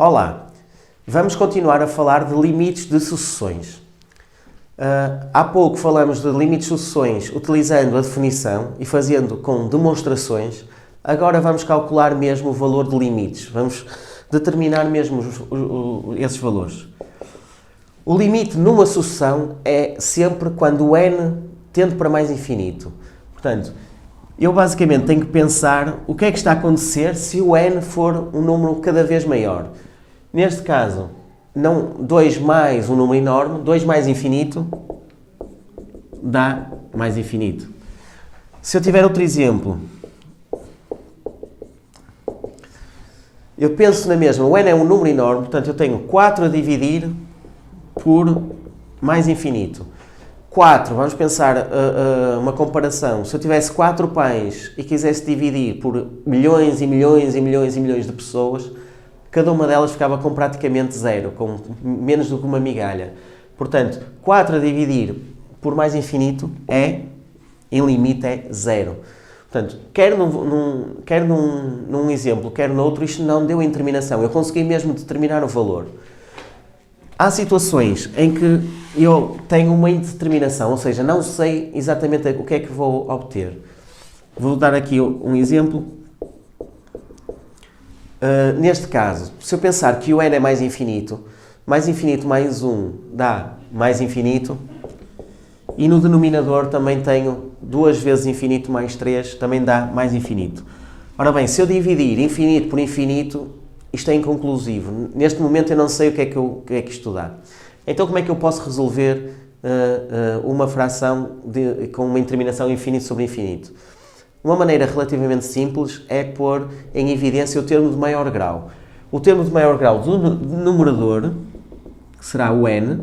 Olá, vamos continuar a falar de limites de sucessões. Há pouco falamos de limites de sucessões utilizando a definição e fazendo com demonstrações. Agora vamos calcular mesmo o valor de limites. Vamos determinar mesmo esses valores. O limite numa sucessão é sempre quando o n tende para mais infinito. Portanto, eu basicamente tenho que pensar o que é que está a acontecer se o n for um número cada vez maior. Neste caso, 2 mais um número enorme, 2 mais infinito, dá mais infinito. Se eu tiver outro exemplo, eu penso na mesma, o n é um número enorme, portanto eu tenho 4 a dividir por mais infinito. 4, vamos pensar uma comparação. Se eu tivesse 4 pães e quisesse dividir por milhões e milhões e milhões e milhões de pessoas, cada uma delas ficava com praticamente zero, com menos do que uma migalha. Portanto, 4 a dividir por mais infinito em limite, é zero. Portanto, quer num exemplo, quer noutro, isto não deu indeterminação. Eu consegui mesmo determinar o valor. Há situações em que eu tenho uma indeterminação, ou seja, não sei exatamente o que é que vou obter. Vou dar aqui um exemplo. Neste caso, se eu pensar que o n é mais infinito mais 1 dá mais infinito, e no denominador também tenho 2 vezes infinito mais 3, também dá mais infinito. Ora bem, se eu dividir infinito por infinito, isto é inconclusivo. Neste momento eu não sei o que é que isto dá. Então como é que eu posso resolver uma fração com uma indeterminação infinito sobre infinito? Uma maneira relativamente simples é pôr em evidência o termo de maior grau. O termo de maior grau do numerador, que será o n,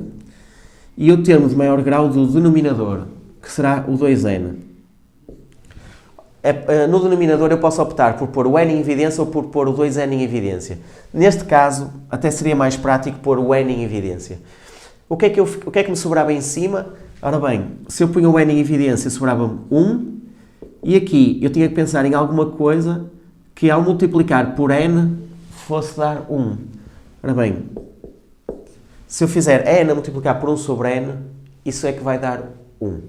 e o termo de maior grau do denominador, que será o 2n. No denominador eu posso optar por pôr o n em evidência ou por pôr o 2n em evidência. Neste caso, até seria mais prático pôr o n em evidência. O que é que me sobrava em cima? Ora bem, se eu punha o n em evidência, sobrava-me 1, e aqui eu tinha que pensar em alguma coisa que ao multiplicar por n fosse dar 1. Ora bem, se eu fizer n a multiplicar por 1 sobre n, isso é que vai dar 1.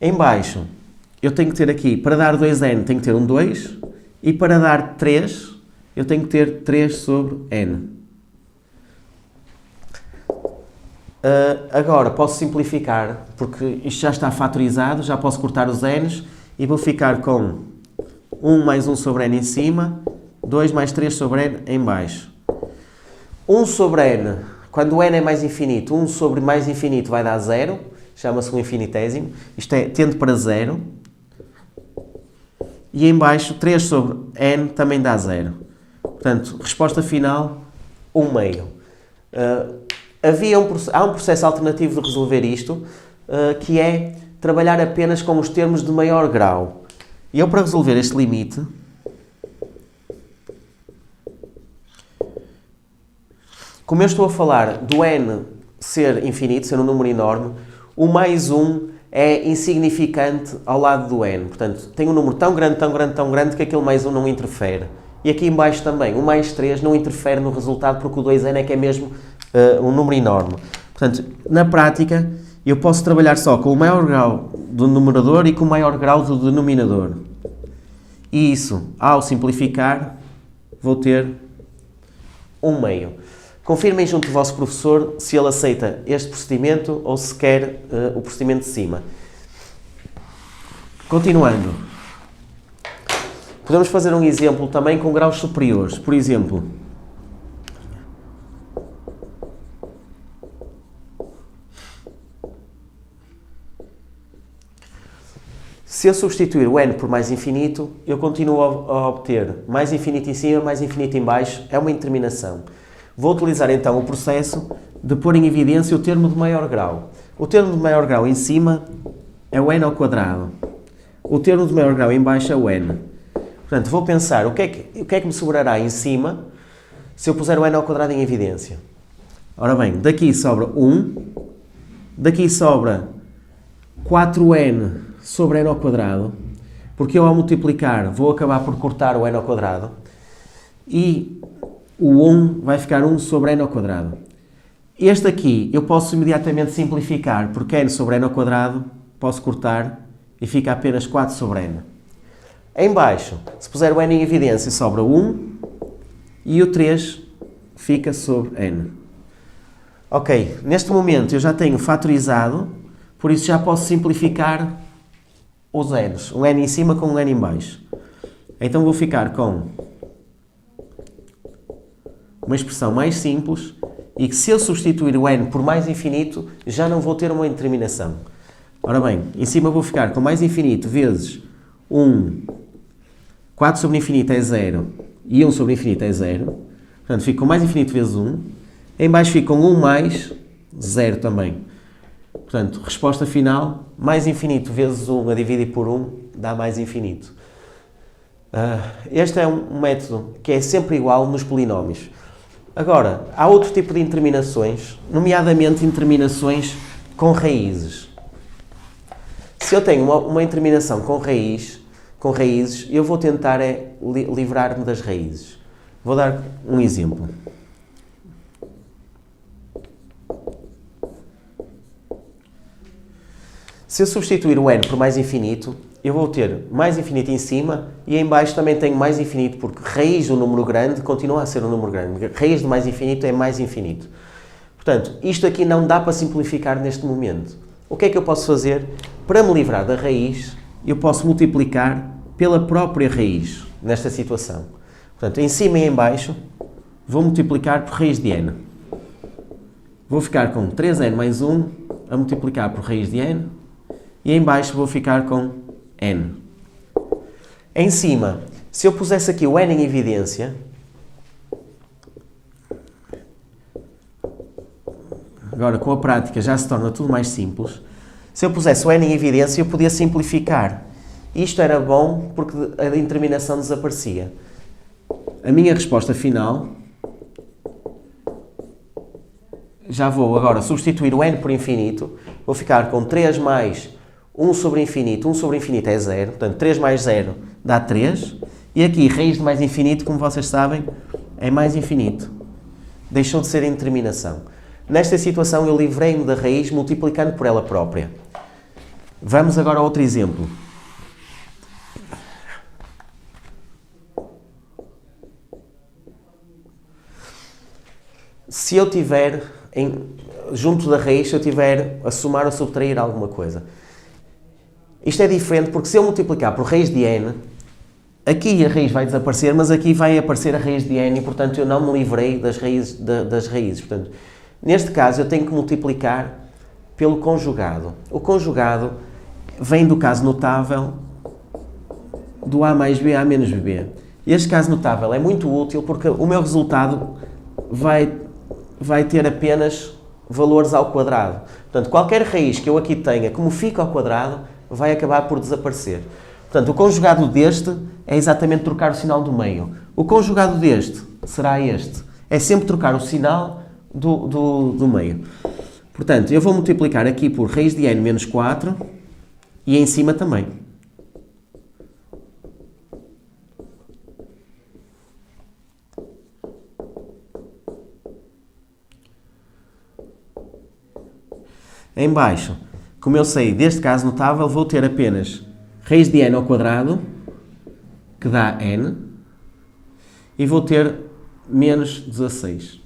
Em baixo, eu tenho que ter aqui, para dar 2n, tenho que ter um 2, e para dar 3, eu tenho que ter 3 sobre n. Agora, posso simplificar, porque isto já está fatorizado, já posso cortar os n's, e vou ficar com 1 mais 1 sobre n em cima, 2 mais 3 sobre n em baixo. 1 sobre n, quando o n é mais infinito, 1 sobre mais infinito vai dar 0, chama-se um infinitésimo, isto tende para 0. E em baixo, 3 sobre n também dá 0. Portanto, resposta final, 1 meio. Há um processo alternativo de resolver isto, que é trabalhar apenas com os termos de maior grau. E eu, para resolver este limite, como eu estou a falar do n ser infinito, ser um número enorme, o mais 1 é insignificante ao lado do n. Portanto, tem um número tão grande, tão grande, tão grande que aquele mais 1 não interfere. E aqui em baixo também, o mais 3 não interfere no resultado porque o 2n é que é mesmo um número enorme. Portanto, na prática, eu posso trabalhar só com o maior grau do numerador e com o maior grau do denominador. E isso, ao simplificar, vou ter 1 meio. Confirmem junto do vosso professor se ele aceita este procedimento ou se quer o procedimento de cima. Continuando. Podemos fazer um exemplo também com graus superiores. Por exemplo, se eu substituir o n por mais infinito, eu continuo a obter mais infinito em cima, mais infinito em baixo. É uma indeterminação. Vou utilizar então o processo de pôr em evidência o termo de maior grau. O termo de maior grau em cima é o n ao quadrado. O termo de maior grau em baixo é o n. Portanto, vou pensar o que é que me sobrará em cima se eu puser o n ao quadrado em evidência. Ora bem, daqui sobra 1, daqui sobra 4n sobre n ao quadrado, porque eu ao multiplicar vou acabar por cortar o n ao quadrado, e o 1 vai ficar 1 sobre n ao quadrado. Este aqui eu posso imediatamente simplificar, porque n sobre n ao quadrado posso cortar e fica apenas 4 sobre n. Em baixo, se puser o n em evidência, sobra 1 e o 3 fica sobre n. Ok, neste momento eu já tenho fatorizado, por isso já posso simplificar os n's. Um n em cima com um n em baixo. Então vou ficar com uma expressão mais simples e que se eu substituir o n por mais infinito, já não vou ter uma indeterminação. Ora bem, em cima vou ficar com mais infinito vezes 1, 4 sobre infinito é 0 e 1 sobre infinito é 0. Portanto, fico com mais infinito vezes 1. Em baixo fico com 1 mais 0 também. Portanto, resposta final, mais infinito vezes 1 a dividir por 1 dá mais infinito. Este é um método que é sempre igual nos polinómios. Agora, há outro tipo de indeterminações, nomeadamente indeterminações com raízes. Se eu tenho uma indeterminação com raízes, eu vou tentar livrar-me das raízes. Vou dar um exemplo. Se eu substituir o n por mais infinito, eu vou ter mais infinito em cima e em baixo também tenho mais infinito, porque raiz do número grande continua a ser um número grande. Raiz de mais infinito é mais infinito. Portanto, isto aqui não dá para simplificar neste momento. O que é que eu posso fazer? Para me livrar da raiz, eu posso multiplicar pela própria raiz, nesta situação. Portanto, em cima e em baixo, vou multiplicar por raiz de n. Vou ficar com 3n mais 1 a multiplicar por raiz de n. E em baixo vou ficar com n. Em cima, se eu pusesse aqui o n em evidência, agora com a prática já se torna tudo mais simples. Se eu pusesse o n em evidência, eu podia simplificar. Isto era bom porque a indeterminação desaparecia. A minha resposta final, já vou agora substituir o n por infinito, vou ficar com 3 mais 1 sobre infinito é 0, portanto 3 mais 0 dá 3, e aqui raiz de mais infinito, como vocês sabem, é mais infinito. Deixou de ser indeterminação. Nesta situação eu livrei-me da raiz multiplicando por ela própria. Vamos agora a outro exemplo. Se eu tiver, junto da raiz, se eu tiver a somar ou subtrair alguma coisa. Isto é diferente porque se eu multiplicar por raiz de n, aqui a raiz vai desaparecer, mas aqui vai aparecer a raiz de n e, portanto, eu não me livrei das raízes. Portanto, neste caso, eu tenho que multiplicar pelo conjugado. O conjugado vem do caso notável do a mais b, a menos b. Este caso notável é muito útil porque o meu resultado vai ter apenas valores ao quadrado. Portanto, qualquer raiz que eu aqui tenha, como fica ao quadrado, vai acabar por desaparecer. Portanto, o conjugado deste é exatamente trocar o sinal do meio. O conjugado deste será este. É sempre trocar o sinal do meio. Portanto, eu vou multiplicar aqui por raiz de n menos 4 e em cima também. Em baixo, como eu sei deste caso notável, vou ter apenas raiz de n ao quadrado, que dá n, e vou ter menos 16.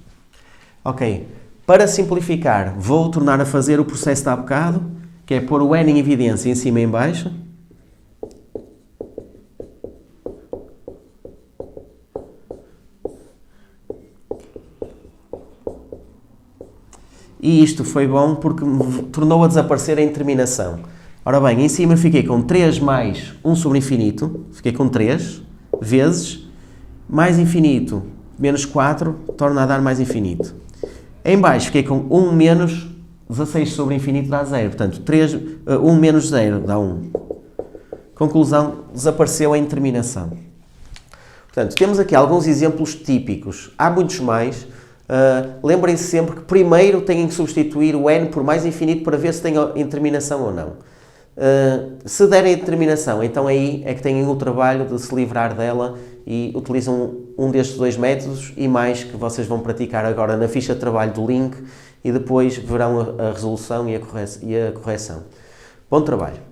Ok, para simplificar, vou tornar a fazer o processo de há bocado, que é pôr o n em evidência em cima e em baixo. E isto foi bom porque me tornou a desaparecer a indeterminação. Ora bem, em cima fiquei com 3 mais 1 sobre infinito, fiquei com 3, vezes, mais infinito, menos 4, torna a dar mais infinito. Em baixo fiquei com 1 menos 16 sobre infinito dá 0, portanto 1 menos 0 dá 1. Conclusão, desapareceu a indeterminação. Portanto, temos aqui alguns exemplos típicos, há muitos mais. Lembrem-se sempre que primeiro têm que substituir o n por mais infinito para ver se tem indeterminação ou não. Se derem a determinação, então aí é que têm o trabalho de se livrar dela e utilizam um destes dois métodos e mais que vocês vão praticar agora na ficha de trabalho do link e depois verão a resolução e a correção. Bom trabalho!